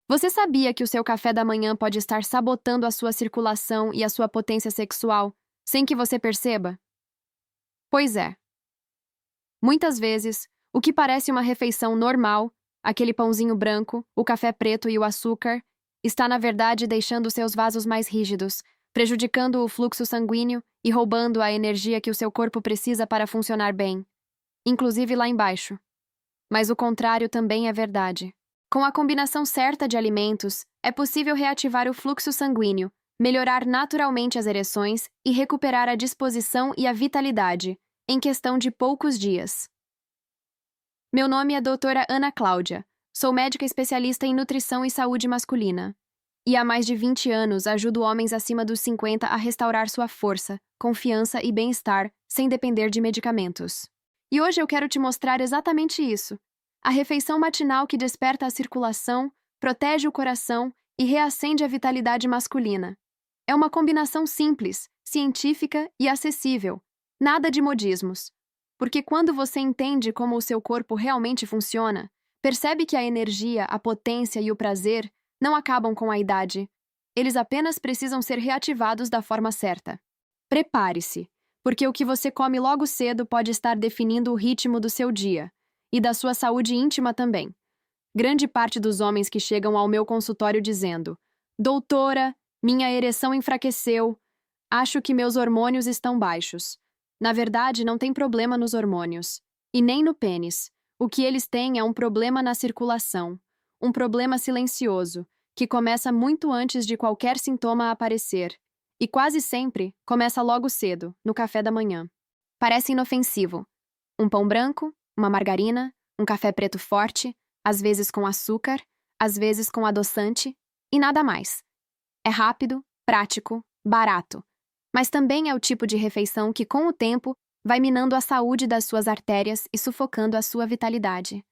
Você sabia que o seu café da manhã pode estar sabotando a sua circulação e a sua potência sexual sem que você perceba? Pois é. Muitas vezes, o que parece uma refeição normal, aquele pãozinho branco, o café preto e o açúcar, está na verdade deixando seus vasos mais rígidos, prejudicando o fluxo sanguíneo e roubando a energia que o seu corpo precisa para funcionar bem, inclusive lá embaixo. Mas o contrário também é verdade. Com a combinação certa de alimentos, é possível reativar o fluxo sanguíneo, melhorar naturalmente as ereções e recuperar a disposição e a vitalidade, em questão de poucos dias. Meu nome é doutora Ana Cláudia. Sou médica especialista em nutrição e saúde masculina. E há mais de 20 anos ajudo homens acima dos 50 a restaurar sua força, confiança e bem-estar, sem depender de medicamentos. E hoje eu quero te mostrar exatamente isso. A refeição matinal que desperta a circulação, protege o coração e reacende a vitalidade masculina. É uma combinação simples, científica e acessível. Nada de modismos. Porque quando você entende como o seu corpo realmente funciona, percebe que a energia, a potência e o prazer não acabam com a idade. Eles apenas precisam ser reativados da forma certa. Prepare-se, porque o que você come logo cedo pode estar definindo o ritmo do seu dia e da sua saúde íntima também. Grande parte dos homens que chegam ao meu consultório dizendo: Doutora, minha ereção enfraqueceu, acho que meus hormônios estão baixos. Na verdade, não tem problema nos hormônios, e nem no pênis. O que eles têm é um problema na circulação, um problema silencioso, que começa muito antes de qualquer sintoma aparecer, e quase sempre começa logo cedo, no café da manhã. Parece inofensivo. Um pão branco, uma margarina, um café preto forte, às vezes com açúcar, às vezes com adoçante, e nada mais. É rápido, prático, barato. Mas também é o tipo de refeição que, com o tempo, vai minando a saúde das suas artérias e sufocando a sua vitalidade.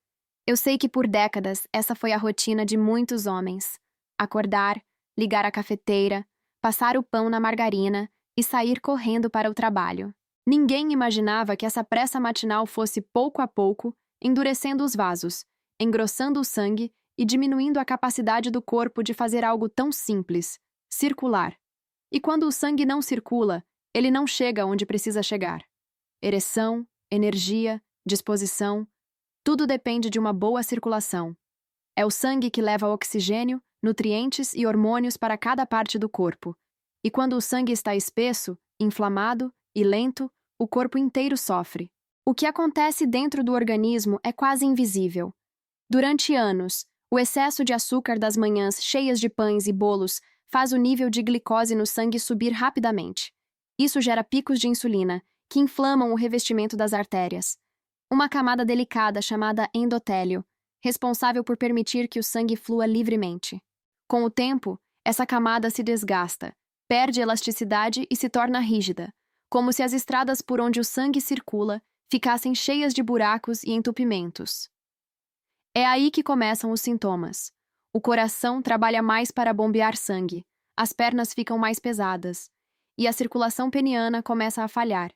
Eu sei que por décadas essa foi a rotina de muitos homens. Acordar, ligar a cafeteira, passar o pão na margarina e sair correndo para o trabalho. Ninguém imaginava que essa pressa matinal fosse, pouco a pouco, endurecendo os vasos, engrossando o sangue e diminuindo a capacidade do corpo de fazer algo tão simples: circular. E quando o sangue não circula, ele não chega onde precisa chegar. Ereção, energia, disposição, tudo depende de uma boa circulação. É o sangue que leva oxigênio, nutrientes e hormônios para cada parte do corpo. E quando o sangue está espesso, inflamado e lento, o corpo inteiro sofre. O que acontece dentro do organismo é quase invisível. Durante anos, o excesso de açúcar das manhãs cheias de pães e bolos faz o nível de glicose no sangue subir rapidamente. Isso gera picos de insulina, que inflamam o revestimento das artérias. Uma camada delicada chamada endotélio, responsável por permitir que o sangue flua livremente. Com o tempo, essa camada se desgasta, perde elasticidade e se torna rígida, como se as estradas por onde o sangue circula ficassem cheias de buracos e entupimentos. É aí que começam os sintomas. O coração trabalha mais para bombear sangue, as pernas ficam mais pesadas, e a circulação peniana começa a falhar.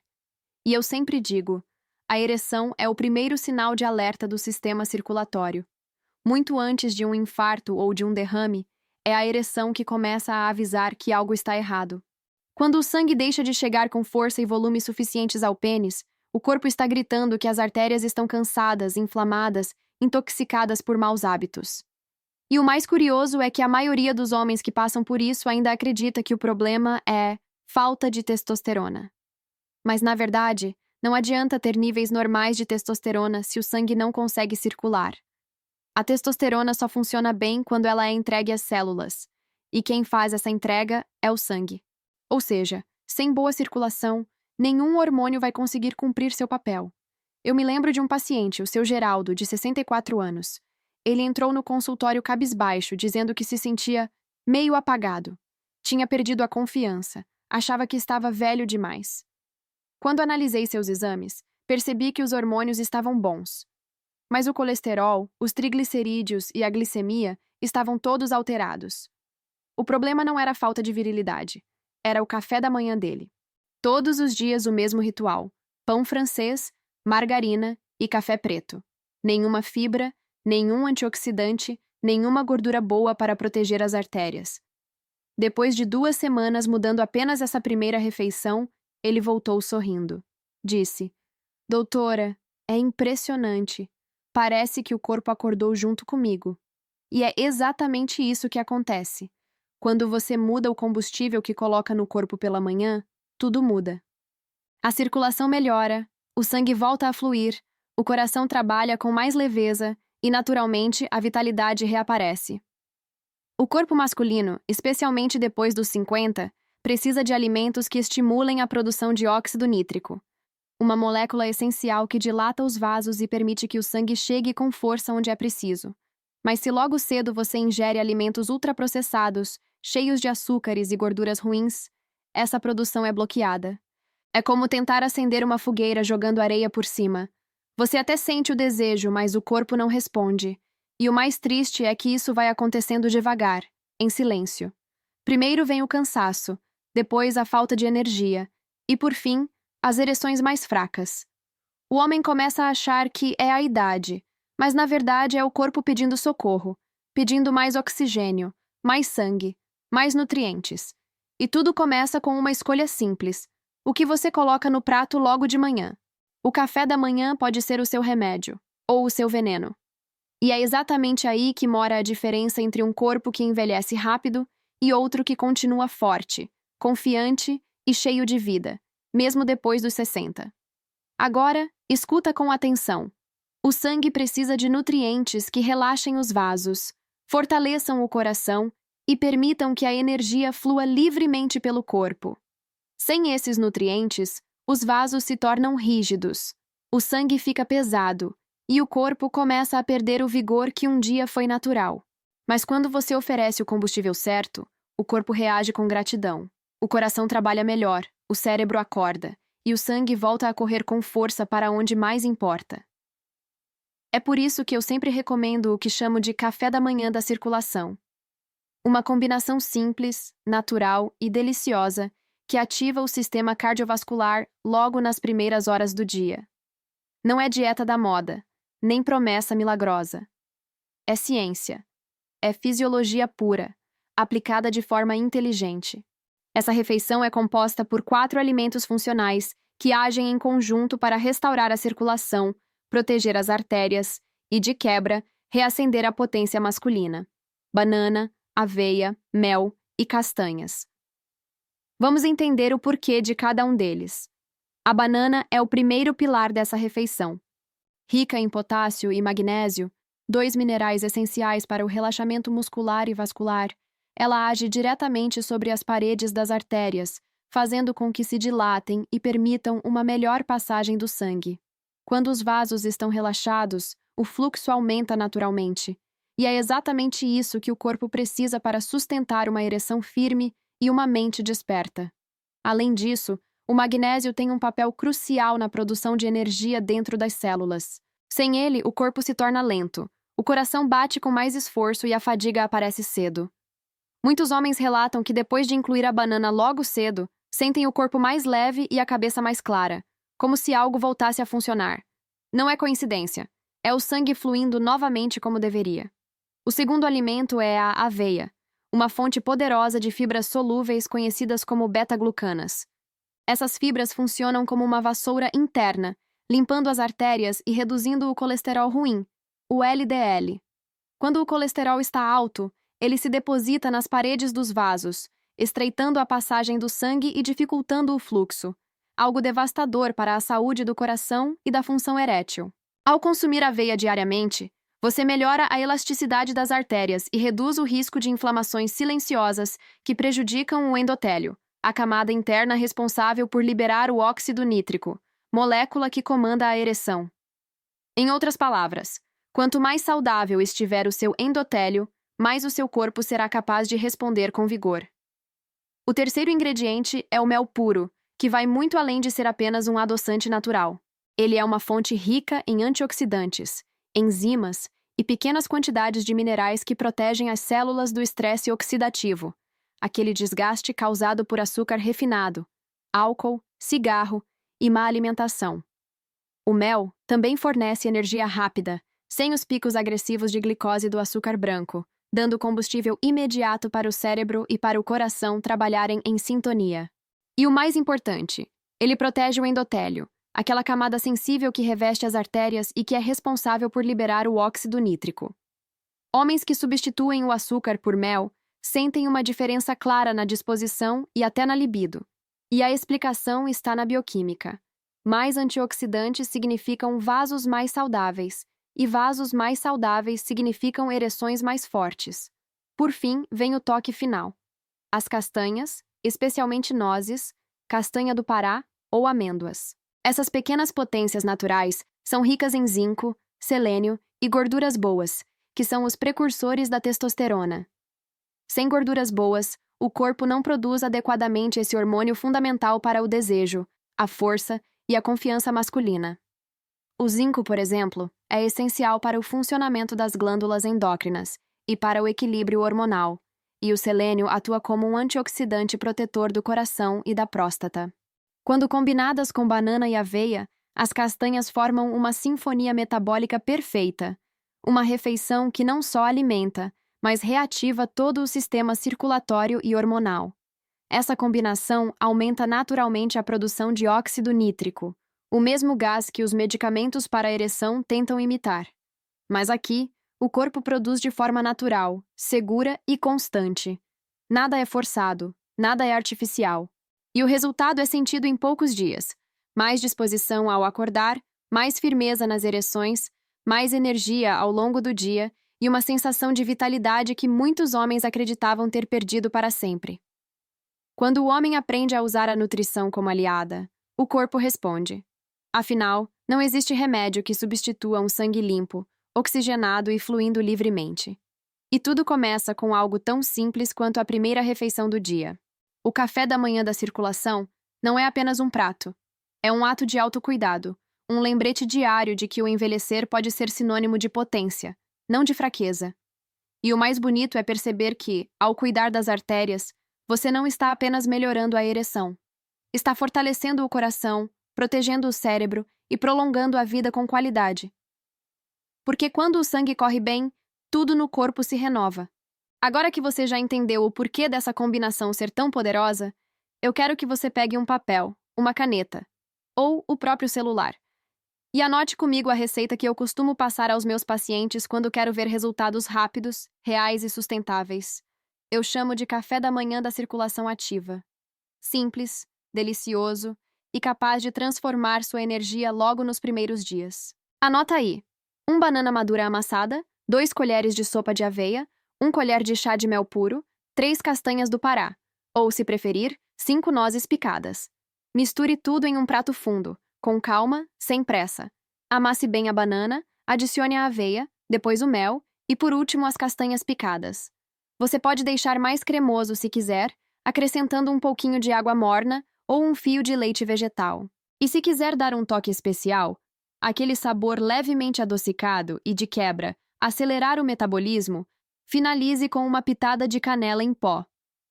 E eu sempre digo, a ereção é o primeiro sinal de alerta do sistema circulatório. Muito antes de um infarto ou de um derrame, é a ereção que começa a avisar que algo está errado. Quando o sangue deixa de chegar com força e volume suficientes ao pênis, o corpo está gritando que as artérias estão cansadas, inflamadas, intoxicadas por maus hábitos. E o mais curioso é que a maioria dos homens que passam por isso ainda acredita que o problema é falta de testosterona. Mas, na verdade, não adianta ter níveis normais de testosterona se o sangue não consegue circular. A testosterona só funciona bem quando ela é entregue às células, e quem faz essa entrega é o sangue. Ou seja, sem boa circulação, nenhum hormônio vai conseguir cumprir seu papel. Eu me lembro de um paciente, o seu Geraldo, de 64 anos. Ele entrou no consultório cabisbaixo, dizendo que se sentia meio apagado. Tinha perdido a confiança, achava que estava velho demais. Quando analisei seus exames, percebi que os hormônios estavam bons. Mas o colesterol, os triglicerídeos e a glicemia estavam todos alterados. O problema não era a falta de virilidade, era o café da manhã dele. Todos os dias o mesmo ritual: pão francês, margarina e café preto. Nenhuma fibra, nenhum antioxidante, nenhuma gordura boa para proteger as artérias. Depois de 2 semanas mudando apenas essa primeira refeição, ele voltou sorrindo. Disse: Doutora, é impressionante. Parece que o corpo acordou junto comigo. E é exatamente isso que acontece. Quando você muda o combustível que coloca no corpo pela manhã, tudo muda. A circulação melhora, o sangue volta a fluir, o coração trabalha com mais leveza e, naturalmente, a vitalidade reaparece. O corpo masculino, especialmente depois dos 50, precisa de alimentos que estimulem a produção de óxido nítrico, uma molécula essencial que dilata os vasos e permite que o sangue chegue com força onde é preciso. Mas se logo cedo você ingere alimentos ultraprocessados, cheios de açúcares e gorduras ruins, essa produção é bloqueada. É como tentar acender uma fogueira jogando areia por cima. Você até sente o desejo, mas o corpo não responde. E o mais triste é que isso vai acontecendo devagar, em silêncio. Primeiro vem o cansaço, depois a falta de energia, e por fim, as ereções mais fracas. O homem começa a achar que é a idade, mas na verdade é o corpo pedindo socorro, pedindo mais oxigênio, mais sangue, mais nutrientes. E tudo começa com uma escolha simples: o que você coloca no prato logo de manhã. O café da manhã pode ser o seu remédio, ou o seu veneno. E é exatamente aí que mora a diferença entre um corpo que envelhece rápido e outro que continua forte, confiante e cheio de vida, mesmo depois dos 60. Agora, escuta com atenção. O sangue precisa de nutrientes que relaxem os vasos, fortaleçam o coração e permitam que a energia flua livremente pelo corpo. Sem esses nutrientes, os vasos se tornam rígidos, o sangue fica pesado e o corpo começa a perder o vigor que um dia foi natural. Mas quando você oferece o combustível certo, o corpo reage com gratidão. O coração trabalha melhor, o cérebro acorda, e o sangue volta a correr com força para onde mais importa. É por isso que eu sempre recomendo o que chamo de café da manhã da circulação. Uma combinação simples, natural e deliciosa que ativa o sistema cardiovascular logo nas primeiras horas do dia. Não é dieta da moda, nem promessa milagrosa. É ciência. É fisiologia pura, aplicada de forma inteligente. Essa refeição é composta por 4 alimentos funcionais que agem em conjunto para restaurar a circulação, proteger as artérias e, de quebra, reacender a potência masculina: banana, aveia, mel e castanhas. Vamos entender o porquê de cada um deles. A banana é o primeiro pilar dessa refeição. Rica em potássio e magnésio, 2 minerais essenciais para o relaxamento muscular e vascular, ela age diretamente sobre as paredes das artérias, fazendo com que se dilatem e permitam uma melhor passagem do sangue. Quando os vasos estão relaxados, o fluxo aumenta naturalmente, e é exatamente isso que o corpo precisa para sustentar uma ereção firme e uma mente desperta. Além disso, o magnésio tem um papel crucial na produção de energia dentro das células. Sem ele, o corpo se torna lento, o coração bate com mais esforço e a fadiga aparece cedo. Muitos homens relatam que depois de incluir a banana logo cedo, sentem o corpo mais leve e a cabeça mais clara, como se algo voltasse a funcionar. Não é coincidência, é o sangue fluindo novamente como deveria. O segundo alimento é a aveia, uma fonte poderosa de fibras solúveis conhecidas como beta-glucanas. Essas fibras funcionam como uma vassoura interna, limpando as artérias e reduzindo o colesterol ruim, o LDL. Quando o colesterol está alto, ele se deposita nas paredes dos vasos, estreitando a passagem do sangue e dificultando o fluxo, algo devastador para a saúde do coração e da função erétil. Ao consumir aveia diariamente, você melhora a elasticidade das artérias e reduz o risco de inflamações silenciosas que prejudicam o endotélio, a camada interna responsável por liberar o óxido nítrico, molécula que comanda a ereção. Em outras palavras, quanto mais saudável estiver o seu endotélio, mais o seu corpo será capaz de responder com vigor. O terceiro ingrediente é o mel puro, que vai muito além de ser apenas um adoçante natural. Ele é uma fonte rica em antioxidantes, enzimas e pequenas quantidades de minerais que protegem as células do estresse oxidativo, aquele desgaste causado por açúcar refinado, álcool, cigarro e má alimentação. O mel também fornece energia rápida, sem os picos agressivos de glicose do açúcar branco, dando combustível imediato para o cérebro e para o coração trabalharem em sintonia. E o mais importante, ele protege o endotélio, aquela camada sensível que reveste as artérias e que é responsável por liberar o óxido nítrico. Homens que substituem o açúcar por mel sentem uma diferença clara na disposição e até na libido. E a explicação está na bioquímica. Mais antioxidantes significam vasos mais saudáveis, e vasos mais saudáveis significam ereções mais fortes. Por fim, vem o toque final. As castanhas, especialmente nozes, castanha do Pará ou amêndoas. Essas pequenas potências naturais são ricas em zinco, selênio e gorduras boas, que são os precursores da testosterona. Sem gorduras boas, o corpo não produz adequadamente esse hormônio fundamental para o desejo, a força e a confiança masculina. O zinco, por exemplo, é essencial para o funcionamento das glândulas endócrinas e para o equilíbrio hormonal, e o selênio atua como um antioxidante protetor do coração e da próstata. Quando combinadas com banana e aveia, as castanhas formam uma sinfonia metabólica perfeita, uma refeição que não só alimenta, mas reativa todo o sistema circulatório e hormonal. Essa combinação aumenta naturalmente a produção de óxido nítrico, o mesmo gás que os medicamentos para a ereção tentam imitar. Mas aqui, o corpo produz de forma natural, segura e constante. Nada é forçado, nada é artificial. E o resultado é sentido em poucos dias. Mais disposição ao acordar, mais firmeza nas ereções, mais energia ao longo do dia e uma sensação de vitalidade que muitos homens acreditavam ter perdido para sempre. Quando o homem aprende a usar a nutrição como aliada, o corpo responde. Afinal, não existe remédio que substitua um sangue limpo, oxigenado e fluindo livremente. E tudo começa com algo tão simples quanto a primeira refeição do dia. O café da manhã da circulação não é apenas um prato. É um ato de autocuidado, um lembrete diário de que o envelhecer pode ser sinônimo de potência, não de fraqueza. E o mais bonito é perceber que, ao cuidar das artérias, você não está apenas melhorando a ereção. Está fortalecendo o coração, protegendo o cérebro e prolongando a vida com qualidade. Porque quando o sangue corre bem, tudo no corpo se renova. Agora que você já entendeu o porquê dessa combinação ser tão poderosa, eu quero que você pegue um papel, uma caneta, ou o próprio celular, e anote comigo a receita que eu costumo passar aos meus pacientes quando quero ver resultados rápidos, reais e sustentáveis. Eu chamo de café da manhã da circulação ativa. Simples, delicioso e capaz de transformar sua energia logo nos primeiros dias. Anota aí: 1 banana madura amassada, 2 colheres de sopa de aveia, 1 colher de chá de mel puro, 3 castanhas do Pará, ou, se preferir, 5 nozes picadas. Misture tudo em um prato fundo, com calma, sem pressa. Amasse bem a banana, adicione a aveia, depois o mel e, por último, as castanhas picadas. Você pode deixar mais cremoso se quiser, acrescentando um pouquinho de água morna ou um fio de leite vegetal. E se quiser dar um toque especial, aquele sabor levemente adocicado e, de quebra, acelerar o metabolismo, finalize com uma pitada de canela em pó.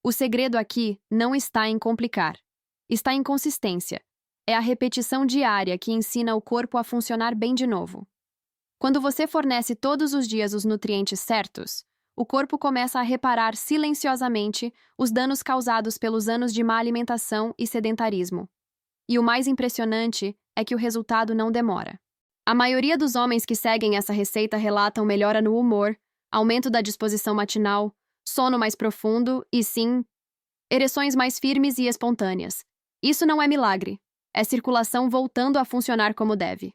O segredo aqui não está em complicar. Está em consistência. É a repetição diária que ensina o corpo a funcionar bem de novo. Quando você fornece todos os dias os nutrientes certos, o corpo começa a reparar silenciosamente os danos causados pelos anos de má alimentação e sedentarismo. E o mais impressionante é que o resultado não demora. A maioria dos homens que seguem essa receita relatam melhora no humor, aumento da disposição matinal, sono mais profundo e, sim, ereções mais firmes e espontâneas. Isso não é milagre. É circulação voltando a funcionar como deve.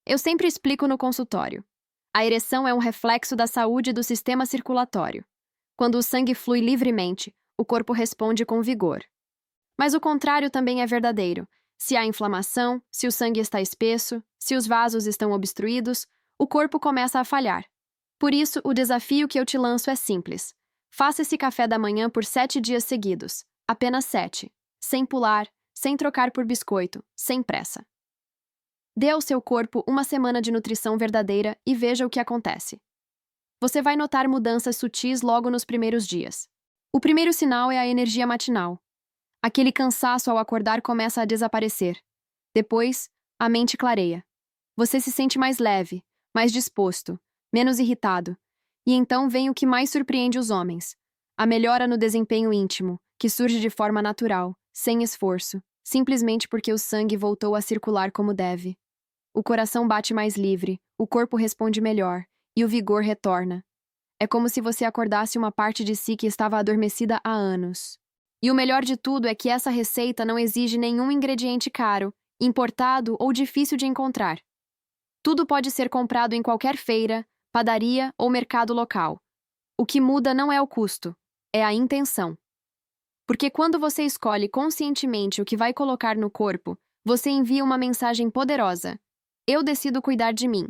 Eu sempre explico no consultório. A ereção é um reflexo da saúde do sistema circulatório. Quando o sangue flui livremente, o corpo responde com vigor. Mas o contrário também é verdadeiro. Se há inflamação, se o sangue está espesso, se os vasos estão obstruídos, o corpo começa a falhar. Por isso, o desafio que eu te lanço é simples. Faça esse café da manhã por 7 dias seguidos. Apenas 7. Sem pular, sem trocar por biscoito, sem pressa. Dê ao seu corpo uma semana de nutrição verdadeira e veja o que acontece. Você vai notar mudanças sutis logo nos primeiros dias. O primeiro sinal é a energia matinal. Aquele cansaço ao acordar começa a desaparecer. Depois, a mente clareia. Você se sente mais leve, mais disposto, menos irritado. E então vem o que mais surpreende os homens: a melhora no desempenho íntimo, que surge de forma natural, sem esforço, simplesmente porque o sangue voltou a circular como deve. O coração bate mais livre, o corpo responde melhor, e o vigor retorna. É como se você acordasse uma parte de si que estava adormecida há anos. E o melhor de tudo é que essa receita não exige nenhum ingrediente caro, importado ou difícil de encontrar. Tudo pode ser comprado em qualquer feira, padaria ou mercado local. O que muda não é o custo, é a intenção. Porque quando você escolhe conscientemente o que vai colocar no corpo, você envia uma mensagem poderosa: eu decido cuidar de mim.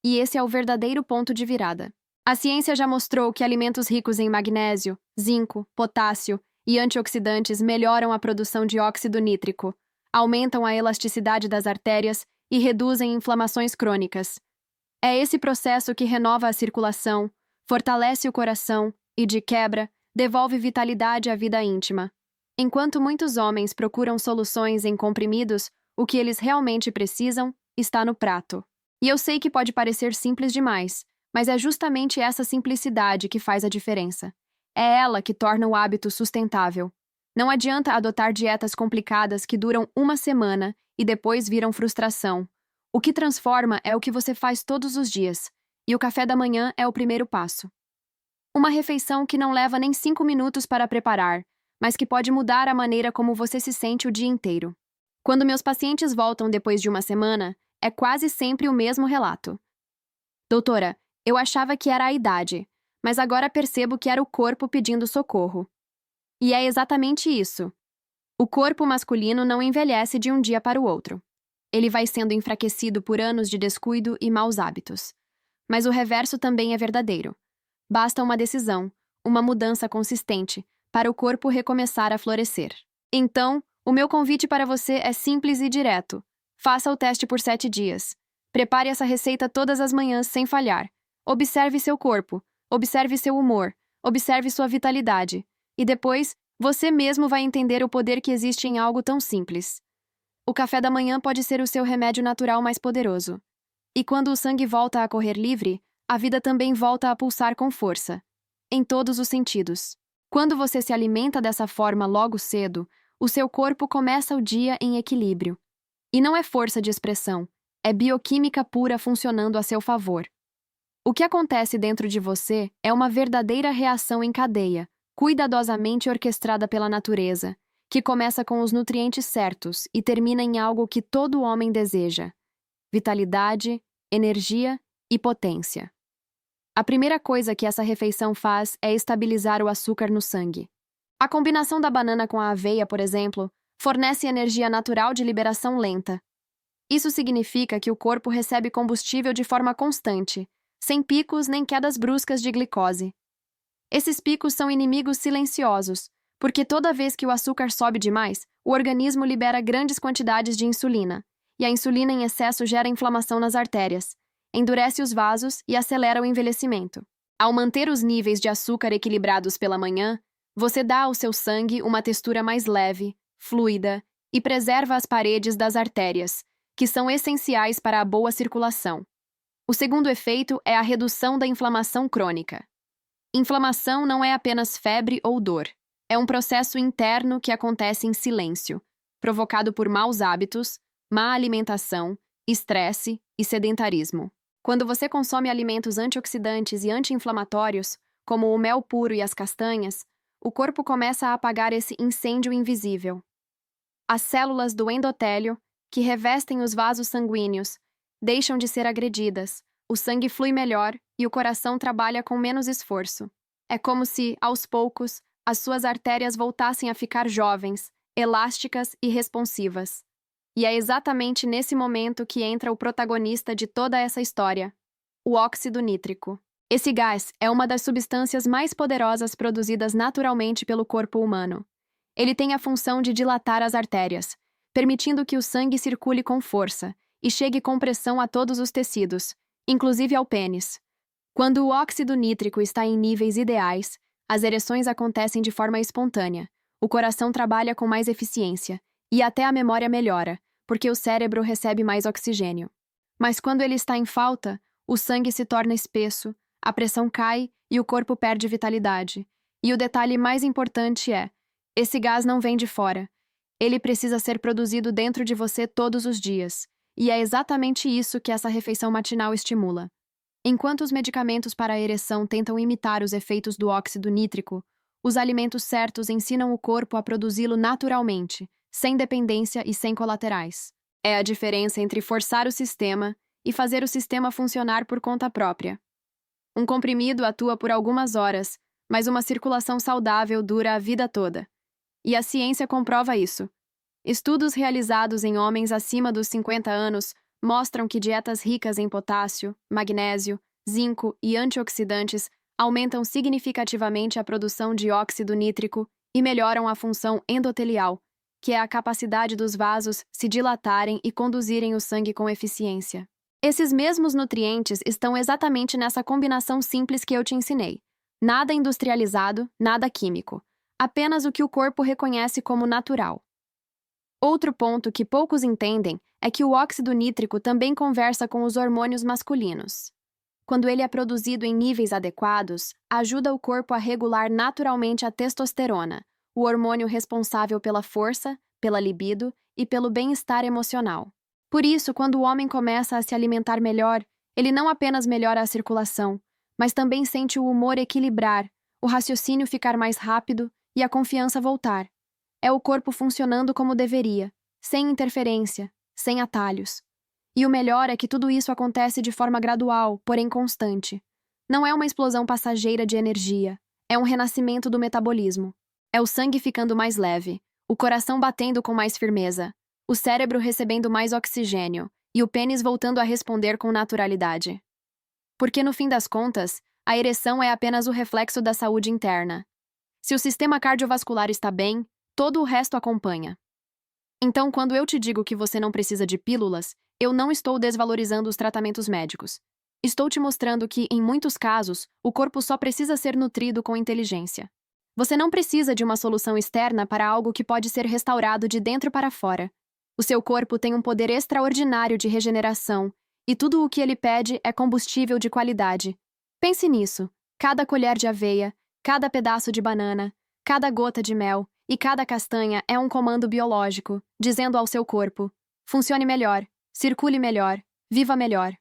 E esse é o verdadeiro ponto de virada. A ciência já mostrou que alimentos ricos em magnésio, zinco, potássio e antioxidantes melhoram a produção de óxido nítrico, aumentam a elasticidade das artérias e reduzem inflamações crônicas. É esse processo que renova a circulação, fortalece o coração e, de quebra, devolve vitalidade à vida íntima. Enquanto muitos homens procuram soluções em comprimidos, o que eles realmente precisam está no prato. E eu sei que pode parecer simples demais, mas é justamente essa simplicidade que faz a diferença. É ela que torna o hábito sustentável. Não adianta adotar dietas complicadas que duram uma semana e depois viram frustração. O que transforma é o que você faz todos os dias, e o café da manhã é o primeiro passo. Uma refeição que não leva nem 5 minutos para preparar, mas que pode mudar a maneira como você se sente o dia inteiro. Quando meus pacientes voltam depois de uma semana, é quase sempre o mesmo relato. Doutora, eu achava que era a idade, mas agora percebo que era o corpo pedindo socorro. E é exatamente isso. O corpo masculino não envelhece de um dia para o outro. Ele vai sendo enfraquecido por anos de descuido e maus hábitos. Mas o reverso também é verdadeiro. Basta uma decisão, uma mudança consistente, para o corpo recomeçar a florescer. Então, o meu convite para você é simples e direto. Faça o teste por 7 dias. Prepare essa receita todas as manhãs sem falhar. Observe seu corpo, observe seu humor, observe sua vitalidade. E depois, você mesmo vai entender o poder que existe em algo tão simples. O café da manhã pode ser o seu remédio natural mais poderoso. E quando o sangue volta a correr livre, a vida também volta a pulsar com força. Em todos os sentidos. Quando você se alimenta dessa forma logo cedo, o seu corpo começa o dia em equilíbrio. E não é força de expressão, é bioquímica pura funcionando a seu favor. O que acontece dentro de você é uma verdadeira reação em cadeia, cuidadosamente orquestrada pela natureza, que começa com os nutrientes certos e termina em algo que todo homem deseja: vitalidade, energia e potência. A primeira coisa que essa refeição faz é estabilizar o açúcar no sangue. A combinação da banana com a aveia, por exemplo, fornece energia natural de liberação lenta. Isso significa que o corpo recebe combustível de forma constante, sem picos nem quedas bruscas de glicose. Esses picos são inimigos silenciosos, porque toda vez que o açúcar sobe demais, o organismo libera grandes quantidades de insulina, e a insulina em excesso gera inflamação nas artérias, endurece os vasos e acelera o envelhecimento. Ao manter os níveis de açúcar equilibrados pela manhã, você dá ao seu sangue uma textura mais leve, fluida e preserva as paredes das artérias, que são essenciais para a boa circulação. O segundo efeito é a redução da inflamação crônica. Inflamação não é apenas febre ou dor. É um processo interno que acontece em silêncio, provocado por maus hábitos, má alimentação, estresse e sedentarismo. Quando você consome alimentos antioxidantes e anti-inflamatórios, como o mel puro e as castanhas, o corpo começa a apagar esse incêndio invisível. As células do endotélio, que revestem os vasos sanguíneos, deixam de ser agredidas, o sangue flui melhor e o coração trabalha com menos esforço. É como se, aos poucos, as suas artérias voltassem a ficar jovens, elásticas e responsivas. E é exatamente nesse momento que entra o protagonista de toda essa história: o óxido nítrico. Esse gás é uma das substâncias mais poderosas produzidas naturalmente pelo corpo humano. Ele tem a função de dilatar as artérias, permitindo que o sangue circule com força e chegue com pressão a todos os tecidos, inclusive ao pênis. Quando o óxido nítrico está em níveis ideais, as ereções acontecem de forma espontânea, o coração trabalha com mais eficiência e até a memória melhora, porque o cérebro recebe mais oxigênio. Mas quando ele está em falta, o sangue se torna espesso, a pressão cai e o corpo perde vitalidade. E o detalhe mais importante é: esse gás não vem de fora. Ele precisa ser produzido dentro de você todos os dias. E é exatamente isso que essa refeição matinal estimula. Enquanto os medicamentos para a ereção tentam imitar os efeitos do óxido nítrico, os alimentos certos ensinam o corpo a produzi-lo naturalmente, sem dependência e sem colaterais. É a diferença entre forçar o sistema e fazer o sistema funcionar por conta própria. Um comprimido atua por algumas horas, mas uma circulação saudável dura a vida toda. E a ciência comprova isso. Estudos realizados em homens acima dos 50 anos mostram que dietas ricas em potássio, magnésio, zinco e antioxidantes aumentam significativamente a produção de óxido nítrico e melhoram a função endotelial, que é a capacidade dos vasos se dilatarem e conduzirem o sangue com eficiência. Esses mesmos nutrientes estão exatamente nessa combinação simples que eu te ensinei. Nada industrializado, nada químico. Apenas o que o corpo reconhece como natural. Outro ponto que poucos entendem é que o óxido nítrico também conversa com os hormônios masculinos. Quando ele é produzido em níveis adequados, ajuda o corpo a regular naturalmente a testosterona, o hormônio responsável pela força, pela libido e pelo bem-estar emocional. Por isso, quando o homem começa a se alimentar melhor, ele não apenas melhora a circulação, mas também sente o humor equilibrar, o raciocínio ficar mais rápido e a confiança voltar. É o corpo funcionando como deveria, sem interferência, sem atalhos. E o melhor é que tudo isso acontece de forma gradual, porém constante. Não é uma explosão passageira de energia, é um renascimento do metabolismo. É o sangue ficando mais leve, o coração batendo com mais firmeza, o cérebro recebendo mais oxigênio e o pênis voltando a responder com naturalidade. Porque, no fim das contas, a ereção é apenas o reflexo da saúde interna. Se o sistema cardiovascular está bem, todo o resto acompanha. Então, quando eu te digo que você não precisa de pílulas, eu não estou desvalorizando os tratamentos médicos. Estou te mostrando que, em muitos casos, o corpo só precisa ser nutrido com inteligência. Você não precisa de uma solução externa para algo que pode ser restaurado de dentro para fora. O seu corpo tem um poder extraordinário de regeneração, e tudo o que ele pede é combustível de qualidade. Pense nisso. Cada colher de aveia, cada pedaço de banana, cada gota de mel e cada castanha é um comando biológico, dizendo ao seu corpo: funcione melhor, circule melhor, viva melhor.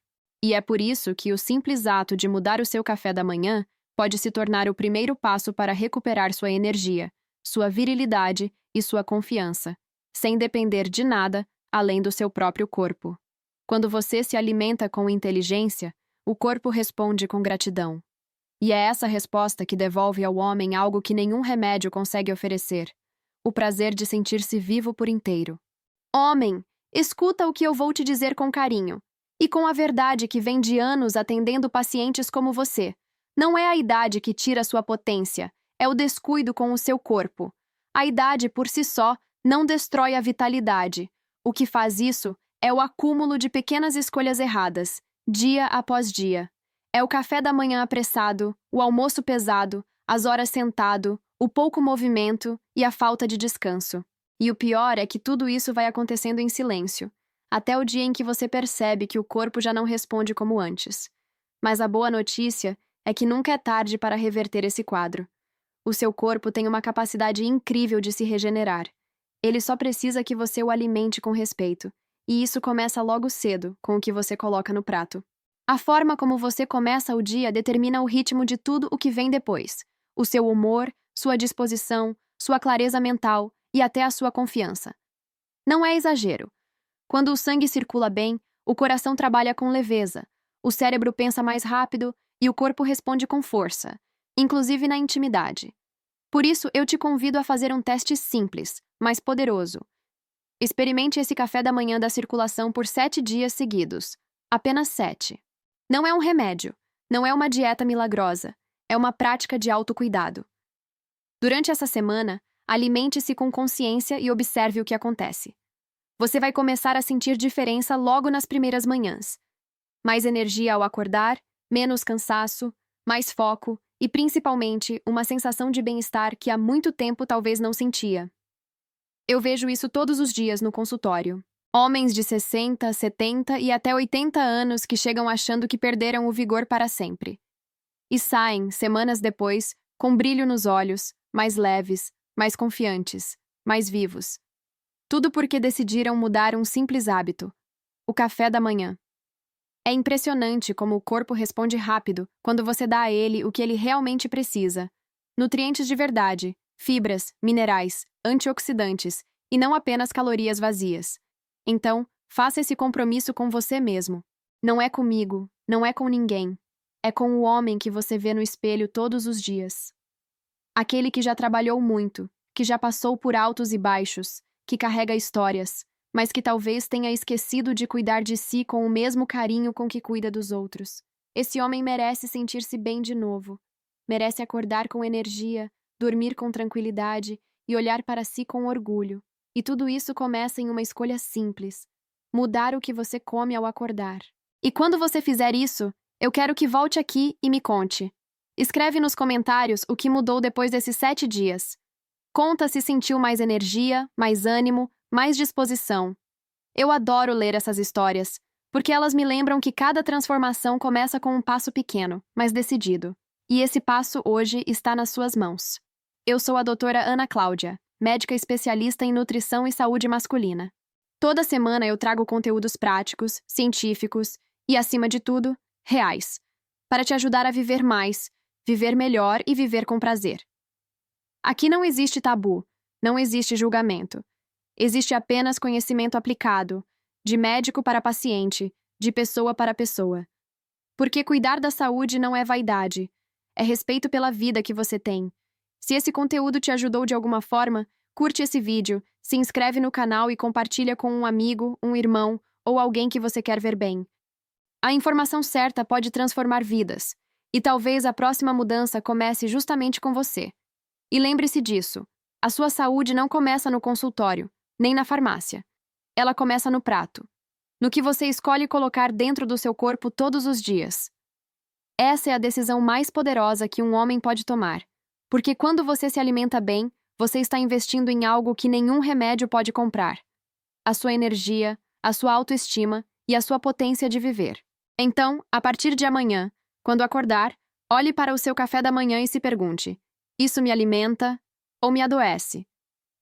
E é por isso que o simples ato de mudar o seu café da manhã pode se tornar o primeiro passo para recuperar sua energia, sua virilidade e sua confiança, sem depender de nada além do seu próprio corpo. Quando você se alimenta com inteligência, o corpo responde com gratidão. E é essa resposta que devolve ao homem algo que nenhum remédio consegue oferecer: o prazer de sentir-se vivo por inteiro. Homem, escuta o que eu vou te dizer com carinho, e com a verdade que vem de anos atendendo pacientes como você. Não é a idade que tira sua potência, é o descuido com o seu corpo. A idade, por si só, não destrói a vitalidade. O que faz isso é o acúmulo de pequenas escolhas erradas, dia após dia. É o café da manhã apressado, o almoço pesado, as horas sentado, o pouco movimento e a falta de descanso. E o pior é que tudo isso vai acontecendo em silêncio, até o dia em que você percebe que o corpo já não responde como antes. Mas a boa notícia é que nunca é tarde para reverter esse quadro. O seu corpo tem uma capacidade incrível de se regenerar. Ele só precisa que você o alimente com respeito, e isso começa logo cedo, com o que você coloca no prato. A forma como você começa o dia determina o ritmo de tudo o que vem depois: o seu humor, sua disposição, sua clareza mental e até a sua confiança. Não é exagero. Quando o sangue circula bem, o coração trabalha com leveza, o cérebro pensa mais rápido e o corpo responde com força, inclusive na intimidade. Por isso, eu te convido a fazer um teste simples, mas poderoso. Experimente esse café da manhã da circulação por 7 dias seguidos. Apenas 7. Não é um remédio, não é uma dieta milagrosa, é uma prática de autocuidado. Durante essa semana, alimente-se com consciência e observe o que acontece. Você vai começar a sentir diferença logo nas primeiras manhãs. Mais energia ao acordar, menos cansaço, mais foco e, principalmente, uma sensação de bem-estar que há muito tempo talvez não sentia. Eu vejo isso todos os dias no consultório. Homens de 60, 70 e até 80 anos que chegam achando que perderam o vigor para sempre. E saem, semanas depois, com brilho nos olhos, mais leves, mais confiantes, mais vivos. Tudo porque decidiram mudar um simples hábito: o café da manhã. É impressionante como o corpo responde rápido quando você dá a ele o que ele realmente precisa: nutrientes de verdade, fibras, minerais, antioxidantes, e não apenas calorias vazias. Então, faça esse compromisso com você mesmo. Não é comigo, não é com ninguém. É com o homem que você vê no espelho todos os dias. Aquele que já trabalhou muito, que já passou por altos e baixos, que carrega histórias, mas que talvez tenha esquecido de cuidar de si com o mesmo carinho com que cuida dos outros. Esse homem merece sentir-se bem de novo. Merece acordar com energia, dormir com tranquilidade e olhar para si com orgulho. E tudo isso começa em uma escolha simples: mudar o que você come ao acordar. E quando você fizer isso, eu quero que volte aqui e me conte. Escreve nos comentários o que mudou depois desses 7 dias. Conta se sentiu mais energia, mais ânimo, mais disposição. Eu adoro ler essas histórias, porque elas me lembram que cada transformação começa com um passo pequeno, mas decidido. E esse passo hoje está nas suas mãos. Eu sou a doutora Ana Cláudia, médica especialista em nutrição e saúde masculina. Toda semana eu trago conteúdos práticos, científicos e, acima de tudo, reais, para te ajudar a viver mais, viver melhor e viver com prazer. Aqui não existe tabu, não existe julgamento. Existe apenas conhecimento aplicado, de médico para paciente, de pessoa para pessoa. Porque cuidar da saúde não é vaidade, é respeito pela vida que você tem. Se esse conteúdo te ajudou de alguma forma, curte esse vídeo, se inscreve no canal e compartilha com um amigo, um irmão ou alguém que você quer ver bem. A informação certa pode transformar vidas, e talvez a próxima mudança comece justamente com você. E lembre-se disso: a sua saúde não começa no consultório, nem na farmácia. Ela começa no prato, no que você escolhe colocar dentro do seu corpo todos os dias. Essa é a decisão mais poderosa que um homem pode tomar, porque quando você se alimenta bem, você está investindo em algo que nenhum remédio pode comprar: a sua energia, a sua autoestima e a sua potência de viver. Então, a partir de amanhã, quando acordar, olhe para o seu café da manhã e se pergunte: isso me alimenta ou me adoece?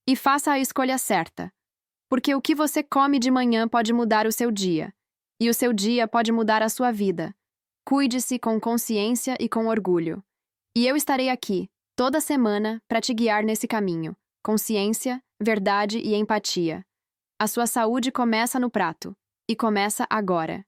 E faça a escolha certa, porque o que você come de manhã pode mudar o seu dia, e o seu dia pode mudar a sua vida. Cuide-se com consciência e com orgulho. E eu estarei aqui, toda semana, para te guiar nesse caminho: consciência, verdade e empatia. A sua saúde começa no prato, e começa agora.